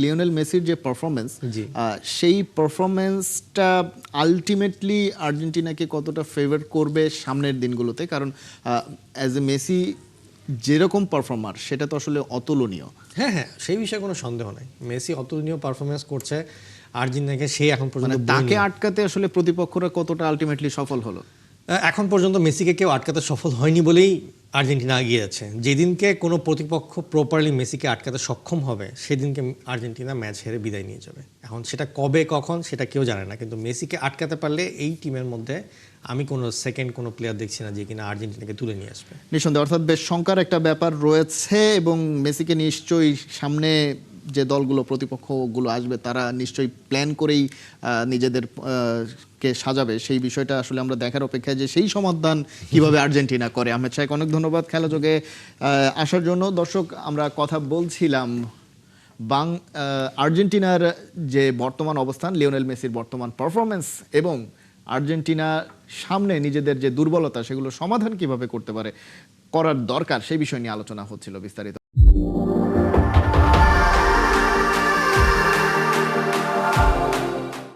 Lionel মেসির যে performance, জি। সেই পারফরমেন্সটা আলটিমেটলি আর্জেন্টিনাকে কতটা ফেভার করবে সামনের দিনগুলোতে? কারণ অ্যাজ এ মেসি যেরকম পারফর্মার সেটা তো আসলে অতুলনীয়। হ্যাঁ হ্যাঁ, সেই বিষয়ে কোনো সন্দেহ নাই। মেসি অতুলনীয় পারফরমেন্স করছে আর্জেন্টিনাকে, সেই এখন পর্যন্ত মানে তাকে আটকাতে আসলে প্রতিপক্ষরা কতটা আলটিমেটলি সফল হলো? এখন পর্যন্ত মেসিকে কেউ আটকাতে সফল হয়নি বলেই আর্জেন্টিনা এগিয়ে যাচ্ছে। যেদিনকে কোনো প্রতিপক্ষ প্রপারলি মেসিকে আটকাতে সক্ষম হবে সেদিনকে আর্জেন্টিনা ম্যাচ হেরে বিদায় নিয়ে যাবে। এখন সেটা কবে কখন সেটা কেউ জানে না, কিন্তু মেসিকে আটকাতে পারলে এই টিমের মধ্যে আমি কোনো সেকেন্ড কোনো প্লেয়ার দেখছি না যে কিনা আর্জেন্টিনাকে তুলে নিয়ে আসবে। নিঃসন্দেহে, অর্থাৎ বেশ শঙ্কার একটা ব্যাপার রয়েছে এবং মেসিকে নিশ্চয়ই সামনে যে দলগুলো প্রতিপক্ষগুলো আসবে তারা নিশ্চয়ই প্ল্যান করেই নিজেদের কে সাজাবে। সেই বিষয়টা আসলে আমরা দেখার অপেক্ষায় যে সেই সমাধান কিভাবে আর্জেন্টিনা করে। আহমেদ শাহেক, অনেক ধন্যবাদ খেলাযোগে আসার জন্য। দর্শক, আমরা কথা বলছিলাম আর্জেন্টিনার যে বর্তমান অবস্থান, লিওনেল মেসির বর্তমান পারফরমেন্স এবং আর্জেন্টিনা সামনে নিজেদের যে দুর্বলতা সেগুলো সমাধান কিভাবে করতে পারে, করার দরকার, সেই বিষয় নিয়ে আলোচনা হচ্ছিল বিস্তারিত।